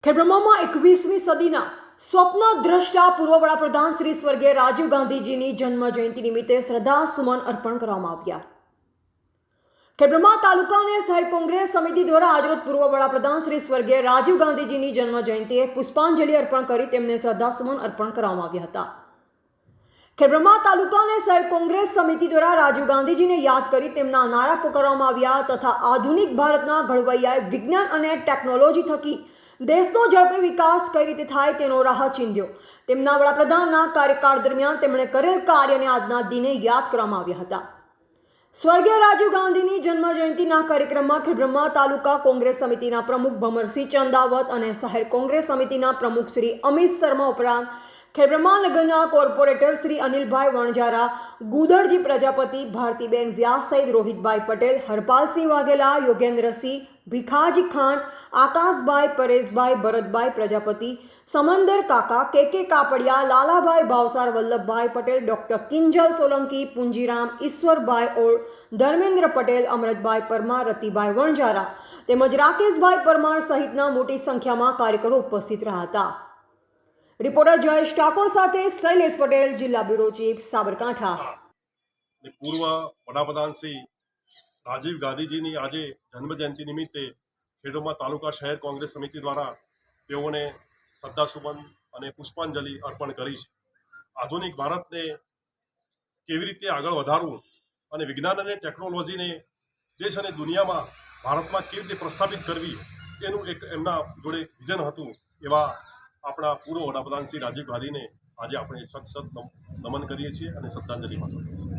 ખેડબ્રહ્મામાં 21મી સદીના સ્વપ્નદ્રષ્ટા પૂર્વ વડાપ્રધાન શ્રી સ્વર્ગીય રાજીવ ગાંધીજીની જન્મ જયંતિ નિમિત્તે શ્રદ્ધાસુમન અર્પણ કરવામાં આવ્યા। ખેડબ્રહ્મા તાલુકા અને શહેર કોંગ્રેસ સમિતિ દ્વારા આજરોજ પૂર્વ વડાપ્રધાન શ્રી સ્વર્ગીય રાજીવ ગાંધીજીની જન્મ જયંતિએ પુષ્પાંજલિ અર્પણ કરી તેમને શ્રદ્ધાસુમન અર્પણ કરવામાં આવ્યા હતા। ખેડબ્રહ્મા તાલુકા અને શહેર કોંગ્રેસ સમિતિ દ્વારા રાજીવ ગાંધીજીને યાદ કરી તેમના નારા પુકારવામાં આવ્યા તથા આધુનિક ભારતના ઘડવૈયાએ વિજ્ઞાન અને ટેકનોલોજી થકી દેશનો ઝડપી વિકાસ કઈ રીતે થાય તેનો રાહ ચીંધ્યો। તેમના વડાપ્રધાનના કાર્યકાળ દરમિયાન તેમણે કરેલ કાર્યને આજના દિને યાદ કરવામાં આવ્યા હતા। સ્વર્ગીય રાજીવ ગાંધીની જન્મ જયંતિના કાર્યક્રમમાં ખેડબ્રહ્મા તાલુકા કોંગ્રેસ સમિતિના પ્રમુખ ભમરસિંહ ચંદાવત અને શહેર કોંગ્રેસ સમિતિના પ્રમુખ શ્રી અમિત શર્મા ઉપરાંત ખેડબ્રહ્મા નગરના કોર્પોરેટર શ્રી અનિલભાઈ વણજારા, ગુદરજી પ્રજાપતિ, ભારતીબેન વ્યાસ સહિત રોહિતભાઈ પટેલ, હરપાલસિંહ વાઘેલા, યોગેન્દ્રસિંહ, ભીખાજી ખાન, આકાશભાઈ, પરેશભાઈ, ભરતભાઈ પ્રજાપતિ, સમંદર કાકા, કે કાપડિયા, લાલાભાઈ ભાવસાર, વલ્લભભાઈ પટેલ, ડોક્ટર કિંજલ સોલંકી, પુંજીરામ, ઈશ્વરભાઈ ઓળ, ધર્મેન્દ્ર પટેલ, અમરતભાઈ પરમાર, રતિભાઈ વણજારા તેમજ રાકેશભાઈ પરમાર સહિતના મોટી સંખ્યામાં કાર્યકરો ઉપસ્થિત રહ્યા હતા। રિપોર્ટર જયેશ ઠાકોર સાથે શૈલેષ પટેલ, જિલ્લા બ્યુરો ચીફ, સાબરકાંઠા। પૂર્વ વડાપ્રધાન શ્રી રાજીવ ગાંધીજીની આજે જન્મજયંતિ નિમિત્તે ખેડબ્રહ્મા તાલુકા શહેર કોંગ્રેસ સમિતિ દ્વારા તેઓને શ્રદ્ધાસુમન અને પુષ્પાંજલિ અર્પણ કરી છે। આધુનિક ભારતને કેવી રીતે આગળ વધારવું અને વિજ્ઞાન અને ટેકનોલોજીને દેશ અને દુનિયામાં ભારતમાં કેવી રીતે પ્રસ્થાપિત કરવી એનું એક એમના જોડે વિઝન હતું। એવા આપણા પૂર્વ વડાપ્રધાન શ્રી રાજીવ ગાંધીને આજે આપણે સત નમન કરીએ છીએ અને શ્રદ્ધાંજલિ પાઠવીએ છીએ।